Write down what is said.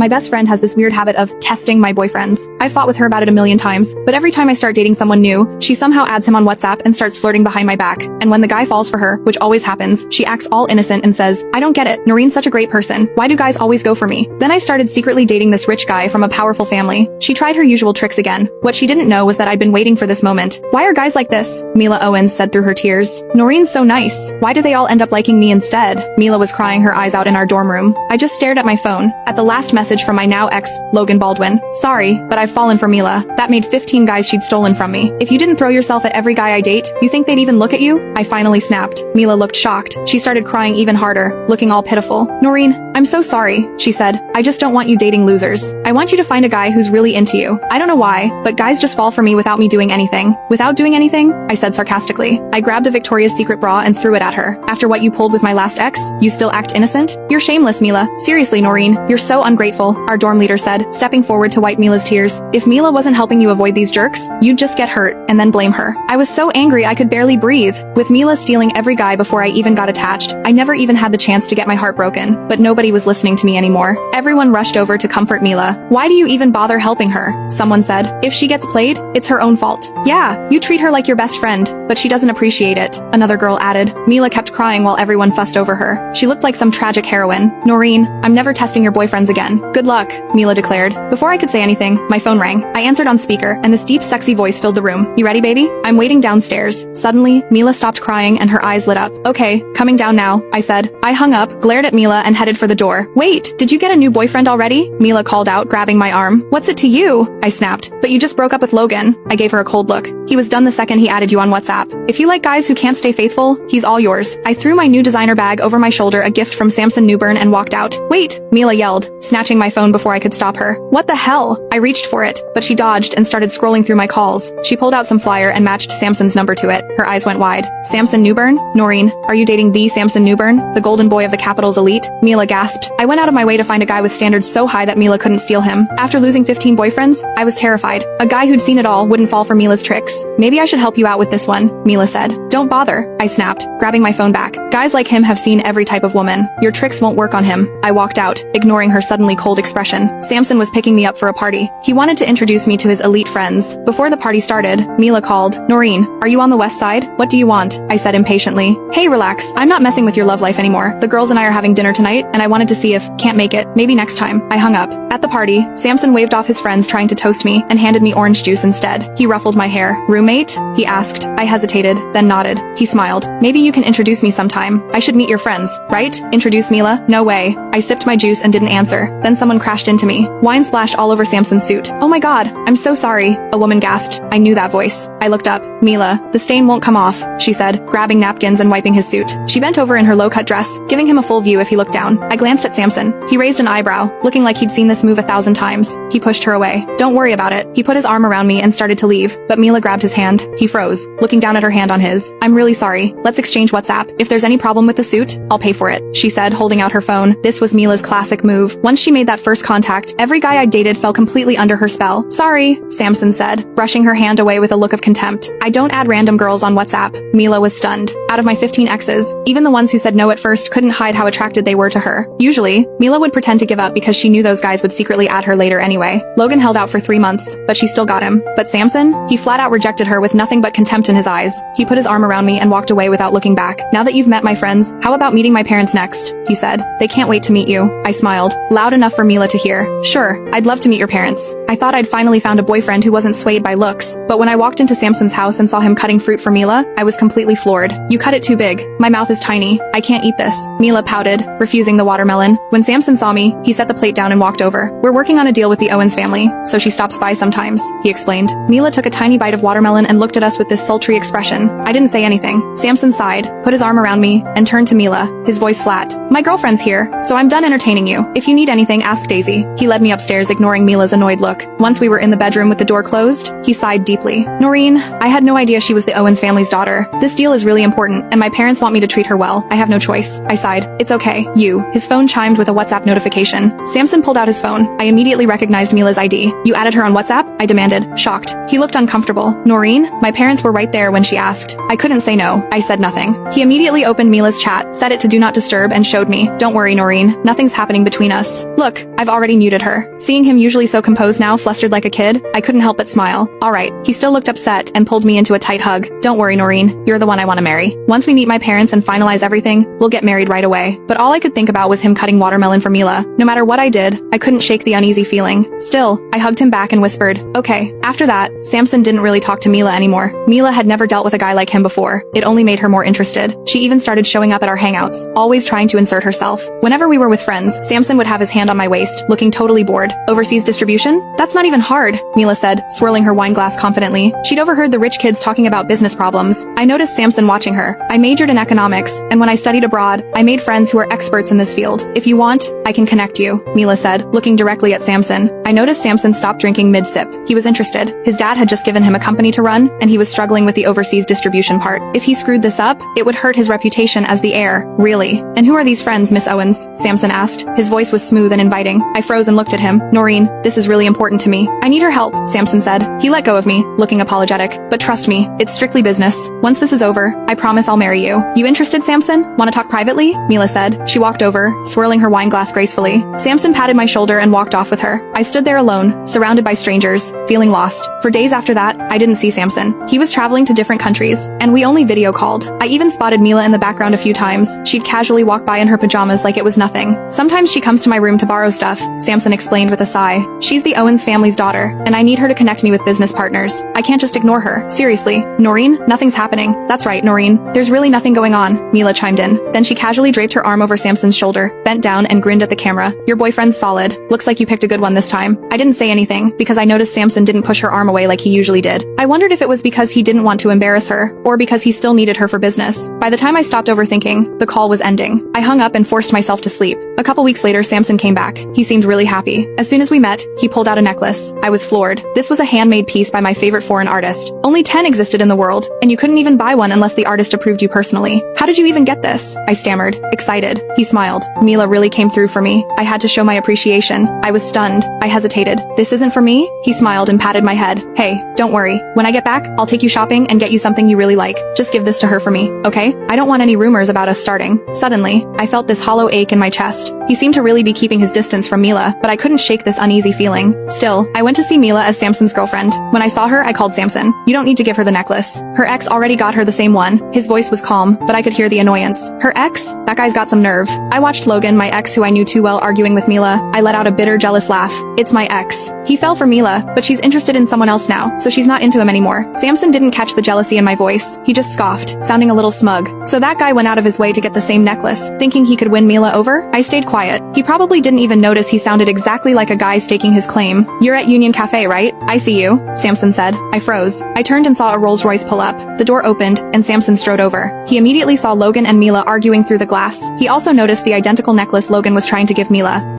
My best friend has this weird habit of testing my boyfriends. I've fought with her about it a million times, but every time I start dating someone new, she somehow adds him on WhatsApp and starts flirting behind my back. And when the guy falls for her, which always happens, she acts all innocent and says, "I don't get it. Noreen's such a great person. Why do guys always go for me?" Then I started secretly dating this rich guy from a powerful family. She tried her usual tricks again. What she didn't know was that I'd been waiting for this moment. "Why are guys like this?" Mila Owens said through her tears. "Noreen's so nice. Why do they all end up liking me instead?" Mila was crying her eyes out in our dorm room. I just stared at my phone, at the last message from my now ex, Logan Baldwin. "Sorry, but I've fallen for Mila. That made 15 guys she'd stolen from me. If you didn't throw yourself at every guy I date, you think they'd even look at you?" I finally snapped. Mila looked shocked. She started crying even harder, looking all pitiful. "Noreen, I'm so sorry," she said. "I just don't want you dating losers. I want you to find a guy who's really into you. I don't know why, but guys just fall for me without me doing anything." "Without doing anything?" I said sarcastically. I grabbed a Victoria's Secret bra and threw it at her. "After what you pulled with my last ex, you still act innocent? You're shameless, Mila. Seriously, Noreen, you're so ungrateful," our dorm leader said, stepping forward to wipe Mila's tears. "If Mila wasn't helping you avoid these jerks, you'd just get hurt and then blame her." I was so angry I could barely breathe. With Mila stealing every guy before I even got attached, I never even had the chance to get my heart broken. But nobody was listening to me anymore. Everyone rushed over to comfort Mila. "Why do you even bother helping her?" someone said. "If she gets played, it's her own fault." "Yeah, you treat her like your best friend, but she doesn't appreciate it," another girl added. Mila kept crying while everyone fussed over her. She looked like some tragic heroine. "Noreen, I'm never testing your boyfriends again." "Good luck," Mila declared. Before I could say anything, my phone rang. I answered on speaker, and this deep, sexy voice filled the room. "You ready, baby? I'm waiting downstairs." Suddenly, Mila stopped crying and her eyes lit up. "Okay, coming down now," I said. I hung up, glared at Mila, and headed for the door. "Wait, did you get a new boyfriend already?" Mila called out, grabbing my arm. "What's it to you?" I snapped. "But you just broke up with Logan." I gave her a cold look. "He was done the second he added you on WhatsApp. If you like guys who can't stay faithful, he's all yours." I threw my new designer bag over my shoulder, a gift from Samson Newburn, and walked out. "Wait," Mila yelled, snatching my phone before I could stop her. "What the hell?" I reached for it, but she dodged and started scrolling through my calls. She pulled out some flyer and matched Samson's number to it. Her eyes went wide. "Samson Newburn? Noreen, are you dating the Samson Newburn, the golden boy of the capital's elite?" Mila gasped. I went out of my way to find a guy with standards so high that Mila couldn't steal him. After losing 15 boyfriends, I was terrified. A guy who'd seen it all wouldn't fall for Mila's tricks. "Maybe I should help you out with this one," Mila said. "Don't bother," I snapped, grabbing my phone back. "Guys like him have seen every type of woman. Your tricks won't work on him." I walked out, ignoring her suddenly cold expression. Samson was picking me up for a party. He wanted to introduce me to his elite friends. Before the party started, Mila called. "Noreen, are you on the west side? What do you want?" I said impatiently. "Hey, relax. I'm not messing with your love life anymore. The girls and I are having dinner tonight, and I wanted to see if, can't make it, maybe next time." I hung up. At the party, Samson waved off his friends trying to toast me and handed me orange juice instead. He ruffled my hair. "Roommate?" he asked. I hesitated, then nodded. He smiled. "Maybe you can introduce me sometime. I should meet your friends, right?" "Introduce Mila? No way." I sipped my juice and didn't answer. Then someone crashed into me. Wine splashed all over Samson's suit. "Oh my god, I'm so sorry," a woman gasped. I knew that voice. I looked up. "Mila, the stain won't come off," she said, grabbing napkins and wiping his suit. She bent over in her low-cut dress, giving him a full view if he looked down. I glanced at Samson. He raised an eyebrow, looking like he'd seen this move 1,000 times. He pushed her away. "Don't worry about it." He put his arm around me and started to leave, but Mila grabbed his hand. He froze, looking down at her hand on his. "I'm really sorry. Let's exchange WhatsApp. If there's any problem with the suit, I'll pay for it," she said, holding out her phone. This was Mila's classic move. Once she made that first contact, every guy I dated fell completely under her spell. "Sorry," Samson said, brushing her hand away with a look of contempt. "I don't add random girls on WhatsApp." Mila was stunned. Out of my 15 exes, even the ones who said no at first couldn't hide how attracted they were to her. Usually, Mila would pretend to give up because she knew those guys would secretly add her later anyway. Logan held out for 3 months, but she still got him. But Samson? He flat out rejected her with nothing but contempt in his eyes. He put his arm around me and walked away without looking back. "Now that you've met my friends, how about meeting my parents next?" he said. "They can't wait to meet you." I smiled, loud enough for Mila to hear. "Sure, I'd love to meet your parents." I thought I'd finally found a boyfriend who wasn't swayed by looks, but when I walked into Samson's house and saw him cutting fruit for Mila, I was completely floored. "You cut it too big. My mouth is tiny. I can't eat this." Mila pouted, refusing the watermelon. When Samson saw me, he set the plate down and walked over. "We're working on a deal with the Owens family, so she stops by sometimes," he explained. Mila took a tiny bite of watermelon and looked at us with this sultry expression. I didn't say anything. Samson sighed, put his arm around me, and turned to Mila, his voice flat. "My girlfriend's here, so I'm done entertaining you. If you need anything, ask Daisy." He led me upstairs, ignoring Mila's annoyed look. Once we were in the bedroom with the door closed, he sighed deeply. "Noreen, I had no idea she was the Owens family's daughter. This deal is really important, and my parents want me to treat her well. I have no choice." I sighed. "It's okay. You." His phone chimed with a WhatsApp notification. Samson pulled out his phone. I immediately recognized Mila's ID. "You added her on WhatsApp?" I demanded, shocked. He looked uncomfortable. "Noreen, my parents were right there when she asked." I couldn't say no. I said nothing. He immediately opened Mila's chat, set it to do not disturb, and showed me. "Don't worry, Noreen. Nothing's happening between us. Look, Look, I've already muted her. Seeing him usually so composed now, flustered like a kid, I couldn't help but smile. Alright, he still looked upset and pulled me into a tight hug. Don't worry, Noreen, you're the one I want to marry. Once we meet my parents and finalize everything, we'll get married right away. But all I could think about was him cutting watermelon for Mila. No matter what I did, I couldn't shake the uneasy feeling. Still, I hugged him back and whispered, okay. After that, Samson didn't really talk to Mila anymore. Mila had never dealt with a guy like him before. It only made her more interested. She even started showing up at our hangouts, always trying to insert herself. Whenever we were with friends, Samson would have his hand on my waist, looking totally bored. Overseas distribution? That's not even hard, Mila said, swirling her wine glass confidently. She'd overheard the rich kids talking about business problems. I noticed Samson watching her. I majored in economics, and when I studied abroad, I made friends who are experts in this field. If you want, I can connect you, Mila said, looking directly at Samson. I noticed Samson stopped drinking mid-sip. He was interested. His dad had just given him a company to run, and he was struggling with the overseas distribution part. If he screwed this up, it would hurt his reputation as the heir. Really? And who are these friends, Miss Owens? Samson asked. His voice was smooth and inviting. I froze and looked at him. Noreen, this is really important to me. I need her help, Samson said. He let go of me, looking apologetic. But trust me, it's strictly business. Once this is over, I promise I'll marry you. You interested, Samson? Want to talk privately? Mila said. She walked over, swirling her wine glass gracefully. Samson patted my shoulder and walked off with her. I stood there alone, surrounded by strangers, feeling lost. For days after that, I didn't see Samson. He was traveling to different countries, and we only video called. I even spotted Mila in the background a few times. She'd casually walk by in her pajamas like it was nothing. Sometimes she comes to my room to borrow stuff, Samson explained with a sigh. She's the Owens family's daughter, and I need her to connect me with business partners. I can't just ignore her. Seriously, Noreen, nothing's happening. That's right, Noreen. There's really nothing going on, Mila chimed in. Then she casually draped her arm over Samson's shoulder, bent down and grinned at the camera. Your boyfriend's solid. Looks like you picked a good one this time. I didn't say anything, because I noticed Samson didn't push her arm away like he usually did. I wondered if it was because he didn't want to embarrass her, or because he still needed her for business. By the time I stopped overthinking, the call was ending. I hung up and forced myself to sleep. A couple weeks later, Samson came back. He seemed really happy. As soon as we met, he pulled out a necklace. I was floored. This was a handmade piece by my favorite foreign artist. Only 10 existed in the world, and you couldn't even buy one unless the artist approved you personally. How did you even get this? I stammered, excited. He smiled. Mila really came through for me. I had to show my appreciation. I was stunned. I hesitated. This isn't for me? He smiled and patted my head. Hey, don't worry. When I get back, I'll take you shopping and get you something you really like. Just give this to her for me, okay? I don't want any rumors about us starting. Suddenly, I felt this hollow ache in my chest. He seemed to really be keeping his distance from Mila, but I couldn't shake this uneasy feeling. Still, I went to see Mila as Samson's girlfriend. When I saw her, I called Samson. You don't need to give her the necklace. Her ex already got her the same one. His voice was calm, but I could hear the annoyance. Her ex? That guy's got some nerve. I watched Logan, my ex who I knew too well, arguing with Mila. I let out a bitter, jealous laugh. It's my ex. He fell for Mila, but she's interested in someone else now, so she's not into him anymore. Samson didn't catch the jealousy in my voice. He just scoffed, sounding a little smug. So that guy went out of his way to get the same necklace, thinking he could win Mila over? I stayed quiet. He probably didn't even notice he sounded exactly like a guy staking his claim. You're at Union Cafe, right? I see you, Samson said. I froze. I turned and saw a Rolls-Royce pull up. The door opened, and Samson strode over. He immediately saw Logan and Mila arguing through the glass. He also noticed the identical necklace Logan was trying to give Mila.